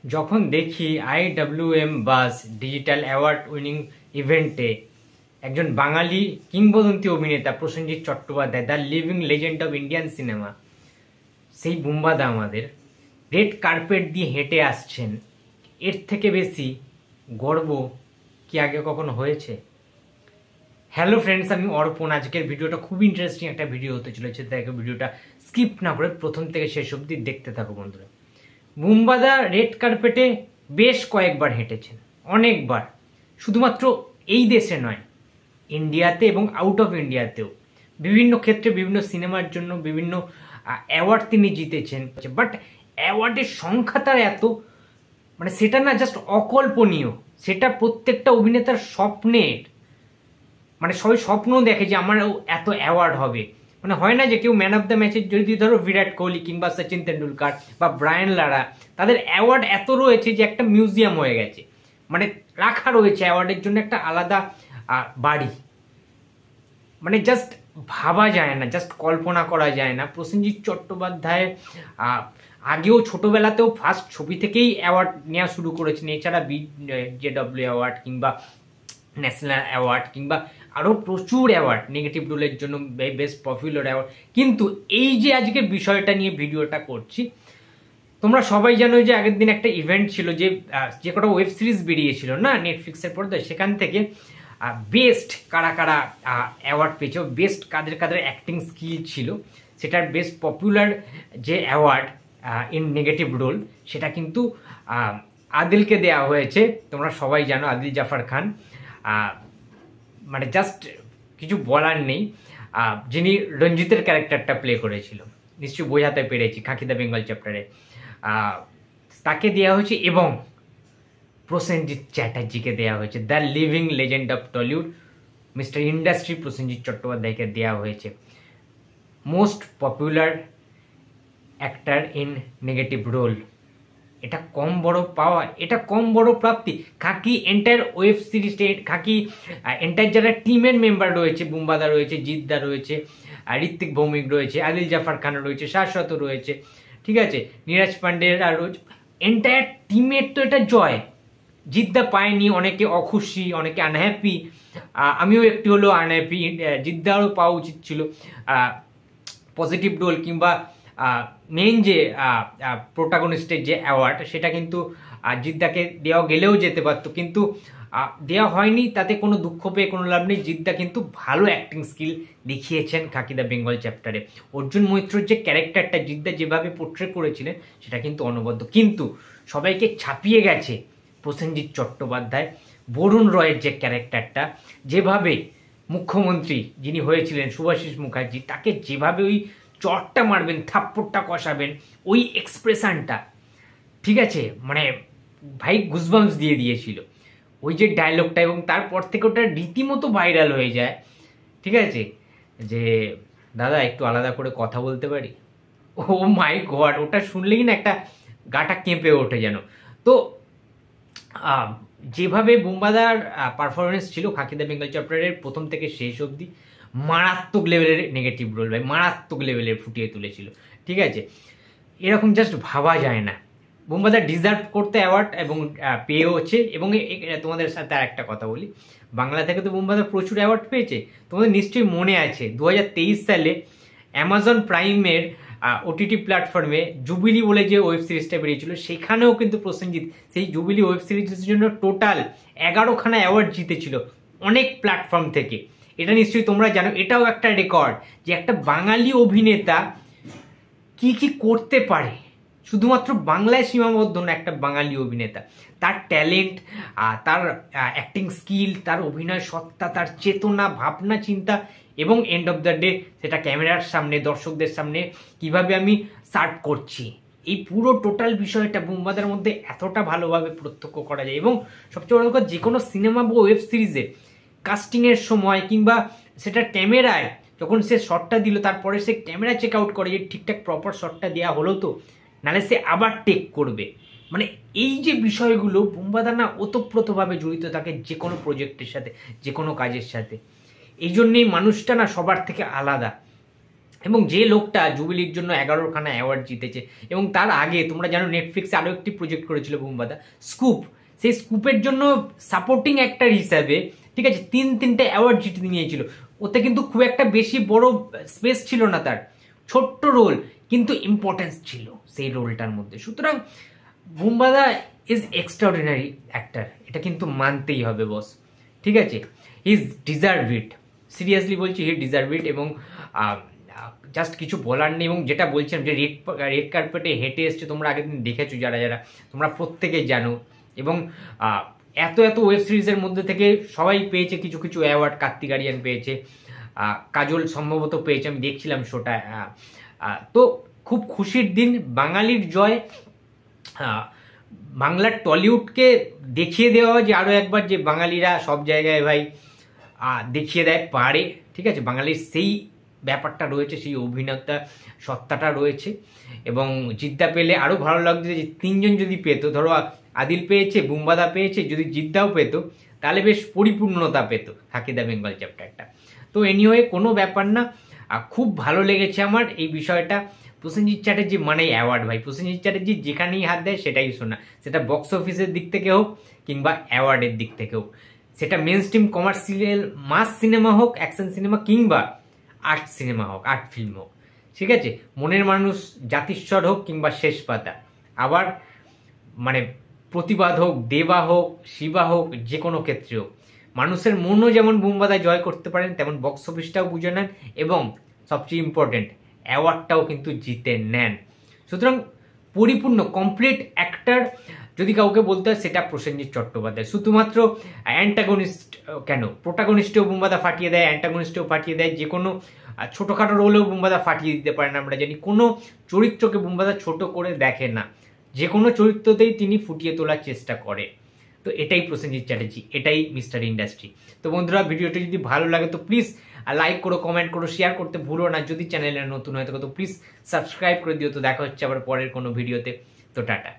যখন দেখি IWM বাস digital award winning ইভেন্টে একজন বাঙালি কিংবদন্তি অভিনেতা Prosenjit Chattopadhyay, the living legend of Indian cinema, সেই বুম্বাদা আমাদের রেড কার্পেট দিয়ে হেঁটে আসছেন, এর থেকে বেশি গর্ব কি আগে কখনো হয়েছে? হ্যালো ফ্রেন্ডস, আমি অর্পণ। আজকের ভিডিওটা খুব ইন্টারেস্টিং একটা ভিডিও হতে চলেছে, তাই ভিডিওটা স্কিপ না করে প্রথম থেকে শেষ অবধি দেখতে থাকো বন্ধুরা। বুম্বাদা রেড কার্পেটে বেশ কয়েকবার হেঁটেছেন, অনেকবার, শুধুমাত্র এই দেশে নয়, ইন্ডিয়াতে এবং আউট অফ ইন্ডিয়াতেও বিভিন্ন ক্ষেত্রে বিভিন্ন সিনেমার জন্য বিভিন্ন অ্যাওয়ার্ড তিনি জিতেছেন। বাট অ্যাওয়ার্ডের সংখ্যা তার এত, মানে সেটা না জাস্ট অকল্পনীয়, সেটা প্রত্যেকটা অভিনেতার স্বপ্নের, মানে সবাই স্বপ্ন দেখে যে আমার এত অ্যাওয়ার্ড হবে। মানে হয় না যে কেউ ম্যান অফ দ্য ম্যাচের যদি ধরো বিরাট কোহলি কিংবা সচিন তেন্ডুলকার বা ব্রায়ান লারা, তাদের অ্যাওয়ার্ড এত রয়েছে যে একটা মিউজিয়াম হয়ে গেছে, মানে রাখা রয়েছে অ্যাওয়ার্ডের জন্য একটা আলাদা বাড়ি। মানে জাস্ট ভাবা যায় না, জাস্ট কল্পনা করা যায় না। প্রসেনজিৎ চট্টোপাধ্যায় আগেও ছোটবেলাতেও ফার্স্ট ছবি থেকেই অ্যাওয়ার্ড নেওয়া শুরু করেছেন, এছাড়া BJW অ্যাওয়ার্ড কিংবা ন্যাশনাল অ্যাওয়ার্ড কিংবা আরও প্রচুর অ্যাওয়ার্ড, নেগেটিভ রোলের জন্য বেস্ট পপুলার অ্যাওয়ার্ড। কিন্তু এই যে আজকে বিষয়টা নিয়ে ভিডিওটা করছি, তোমরা সবাই জানো যে আগের দিন একটা ইভেন্ট ছিল, যে কটা ওয়েব সিরিজ বেরিয়েছিল না নেটফ্লিক্সের পর্দায়, সেখান থেকে বেস্ট কারা কারা অ্যাওয়ার্ড পেয়েছে, বেস্ট কাদের কাদের অ্যাক্টিং স্কিল ছিল, সেটার বেস্ট পপুলার যে অ্যাওয়ার্ড ইন নেগেটিভ রোল, সেটা কিন্তু আদিলকে দেওয়া হয়েছে। তোমরা সবাই জানো আদিল জাফর খান, মানে জাস্ট কিছু বলার নেই। যিনি রঞ্জিতের ক্যারেক্টারটা প্লে করেছিল, নিশ্চয়ই বোঝাতে পেরেছি, খাকি দ্য বেঙ্গল চ্যাপ্টারে, তাকে দেওয়া হয়েছে। এবং প্রসেনজিৎ চ্যাটার্জিকে দেওয়া হয়েছে, the living legend of Tollywood mister industry Prosenjit চট্টোপাধ্যায়কে দেওয়া হয়েছে most popular actor in negative role. এটা কম বড় পাওয়া, এটা কম বড় প্রাপ্তি। খাকি এন্টায়ার ওয়েব সিরিজটা, খাকি এন্টায়ার যারা টিমের মেম্বার রয়েছে, বুম্বাদা রয়েছে, জিদ্দা রয়েছে, ঋত্বিক ভৌমিক রয়েছে, আদিল জাফর খান রয়েছে, শাশ্বত রয়েছে, ঠিক আছে, নীরাজ পান্ডেরা রয়েছে, এন্টায়ার টিমের তো এটা জয়। জিদ্দা পায়নি, অনেকে অখুশি, অনেকে আনহ্যাপি, আমিও একটু হলেও আনহ্যাপি। জিদ্দারও পাওয়া উচিত ছিল পজিটিভ রোল কিংবা মেন যে প্রোটাগনিস্টের যে অ্যাওয়ার্ড, সেটা কিন্তু জিদ্দাকে দেওয়া গেলেও যেতে পারতো, কিন্তু দেওয়া হয়নি। তাতে কোনো দুঃখ পেয়ে কোনো লাভ নেই। জিদ্দা কিন্তু ভালো অ্যাক্টিং স্কিল দেখিয়েছেন খাকি দ্য বেঙ্গল চ্যাপ্টারে। অর্জুন মৈত্রর যে ক্যারেক্টারটা জিদ্দা যেভাবে পোট্রে করেছিলেন, সেটা কিন্তু অনবদ্য। কিন্তু সবাইকে ছাপিয়ে গেছে প্রসেনজিৎ চট্টোপাধ্যায়। বরুণ রয়ের যে ক্যারেক্টারটা, যেভাবে মুখ্যমন্ত্রী যিনি হয়েছিলেন শুভাশিস মুখার্জি, তাকে যেভাবে ওই চটটা মারবেন, থাপ্পড়টা কষাবেন, ওই এক্সপ্রেশনটা, ঠিক আছে, মানে ভাই গুজবাম্পস দিয়ে দিয়েছিল ওই যে ডায়লগটা। এবং তারপর থেকে ওটা রীতিমতো ভাইরাল হয়ে যায়, ঠিক আছে, যে দাদা একটু আলাদা করে কথা বলতে পারি। ও মাই গড, ওটা শুনলেই না একটা গাটা কেঁপে ওঠে যেন। তো যেভাবে বুম্বাদার পারফরমেন্স ছিল খাকি দ্য বেঙ্গল চ্যাপ্টারের প্রথম থেকে শেষ অবধি, মারাত্মক লেভেলের নেগেটিভ রোল, ভাই মারাত্মক লেভেলের ফুটিয়ে তুলেছিল, ঠিক আছে, এরকম জাস্ট ভাবা যায় না। বুম্বাদা ডিজার্ভ করতে অ্যাওয়ার্ড এবং পেয়েওছে। এবং তোমাদের সাথে আর একটা কথা বলি, বাংলা থেকে তো বুম্বাদা প্রচুর অ্যাওয়ার্ড পেয়েছে। তোমাদের নিশ্চয়ই মনে আছে 2023 সালে অ্যামাজন প্রাইমের OTT প্ল্যাটফর্মে জুবিলি বলে যে ওয়েব সিরিজটা বেরিয়েছিল, সেখানেও কিন্তু প্রসেনজিৎ সেই জুবিলি ওয়েব সিরিজের জন্য টোটাল 11খানা অ্যাওয়ার্ড জিতেছিল অনেক প্ল্যাটফর্ম থেকে। এটা নিশ্চয়ই তোমরা জানো। এটাও একটা রেকর্ড যে একটা বাঙালি অভিনেতা কি কি করতে পারে, শুধুমাত্র বাংলায় সীমাবদ্ধ না। একটা বাঙালি অভিনেতা, তার ট্যালেন্ট, তার অ্যাক্টিং স্কিল, তার অভিনয় সত্তা, তার চেতনা, ভাবনা, চিন্তা, এবং এন্ড অফ দ্য ডে সেটা ক্যামেরার সামনে, দর্শকদের সামনে কিভাবে আমি সার্ভ করছি, এই পুরো টোটাল বিষয়টা বুম্বাদার মধ্যে এতটা ভালোভাবে প্রত্যক্ষ করা যায়। এবং সবচেয়ে বড় কথা, যে কোনো সিনেমা বা ওয়েব সিরিজে কাস্টিংয়ের সময় কিংবা সেটা ক্যামেরায় যখন সে শটটা দিল, তারপরে সে ক্যামেরা চেক আউট করে যে ঠিকঠাক প্রপার শটটা দেওয়া হলো তো, নাহলে সে আবার টেক করবে। মানে এই যে বিষয়গুলো, বুম্বাদা না ওতপ্রোতভাবে জড়িত থাকে যে কোনো প্রজেক্টের সাথে, যে কোনো কাজের সাথে। এই জন্যেই মানুষটা না সবার থেকে আলাদা। এবং যে লোকটা জুবিলির জন্য 11খানা অ্যাওয়ার্ড জিতেছে, এবং তার আগে তোমরা জানো নেটফ্লিক্সে আরও একটি প্রজেক্ট করেছিল বুম্বাদা, স্কুপ, সেই স্কুপের জন্য সাপোর্টিং অ্যাক্টর হিসাবে ঠিক আছে তিনটে অ্যাওয়ার্ড জিতে নিয়েছিল। ওতে কিন্তু খুব একটা বেশি বড় স্পেস ছিল না তার, ছোট্ট রোল, কিন্তু ইম্পর্টেন্স ছিল সেই রোলটার মধ্যে। সুতরাং বুম্বাদা ইজ এক্সট্রাঅর্ডিনারি অ্যাক্টর, এটা কিন্তু মানতেই হবে বস, ঠিক আছে। He is deserve it, seriously বলছি, হি ডিজার্ভ ইট। এবং জাস্ট কিছু বলার নেই। এবং যেটা বলছিলাম যে রেড কার্পেটে হেঁটে এসছে, তোমরা আগের দিন দেখেছো যারা যারা, তোমরা প্রত্যেকেই জানো। এবং এত ওয়েব সিরিজের মধ্যে থেকে সবাই পেয়েছে কিছু কিছু অ্যাওয়ার্ড, কার্তিক আরিয়ান পেয়েছে, কাজল সম্ভবত পেয়েছে, আমি দেখছিলাম শোটা। তো খুব খুশির দিন, বাঙালির জয়। বাংলার টলিউডকে দেখিয়ে দেওয়া যে আরও একবার যে বাঙালিরা সব জায়গায় ভাই দেখিয়ে দেয় পারে, ঠিক আছে। বাঙালির সেই ব্যাপারটা রয়েছে, সেই অভিনেতা সত্তাটা রয়েছে। এবং জিদ্দা পেলে আরও ভালো লাগছে যে তিনজন যদি পেতো, ধরো আদিল পেয়েছে, বুম্বাদা পেয়েছে, যদি জিদ্দাও পেতো তাহলে বেশ পরিপূর্ণতা পেতো থাকি দ্য বেঙ্গল চ্যাপ্টারটা। তো এনিওয়ে কোনো ব্যাপার না, খুব ভালো লেগেছে আমার এই বিষয়টা। প্রসেনজিৎ চ্যাটার্জি মানে অ্যাওয়ার্ড ভাই, প্রসেনজিৎ চ্যাটার্জি যেখানেই হাত দেয় সেটাই শোনা, সেটা বক্স অফিসের দিক থেকে হোক কিংবা অ্যাওয়ার্ডের দিক থেকে হোক, সেটা মেন স্ট্রিম কমার্শিয়াল মাস সিনেমা হোক, অ্যাকশন সিনেমা কিংবা আর্ট সিনেমা হোক, আর্ট ফিল্ম হোক, ঠিক আছে। মনের মানুষ, জাতিস্বর হোক কিংবা শেষ পাতা, আবার মানে প্রতিবাদ হোক, দেবা হোক, শিবা হোক, যে কোনো ক্ষেত্রে হোক, মানুষের মনও যেমন বুম্বাদা জয় করতে পারেন, তেমন বক্স অফিসটাও বুঝে নেন, এবং সবচেয়ে ইম্পর্টেন্ট অ্যাওয়ার্ডটাও কিন্তু জিতে নেন। সুতরাং পরিপূর্ণ কমপ্লিট অ্যাক্টর যদি কাউকে বলতে হয় সেটা প্রসেনজিৎ চট্টোপাধ্যায়। শুধুমাত্র অ্যান্টাগনিস্ট কেন, প্রোটাগনিস্টেও বুম্বাদা ফাটিয়ে দেয়, অ্যান্টাগনিস্টেও ফাটিয়ে দেয়, যে কোনো ছোটোখাটো রোলেও বুম্বাদা ফাটিয়ে দিতে পারেন। আমরা জানি কোনো চরিত্রকে বুম্বাদা ছোট করে দেখে না, যে কোনো চরিত্রতেই তিনি ফুটিয়ে তোলার চেষ্টা করে। তো এটাই প্রসেনজিৎ চ্যাটার্জি, এটাই মিস্টার ইন্ডাস্ট্রি। তো বন্ধুরা, ভিডিওটি যদি ভালো লাগে তো প্লিজ লাইক করো, কমেন্ট করো, শেয়ার করতে ভুলো না। যদি চ্যানেলে নতুন হয়ে থাকো তো প্লিজ সাবস্ক্রাইব করে দিও। তো দেখা হচ্ছে আবার পরের কোনো ভিডিওতে। তো টাটা।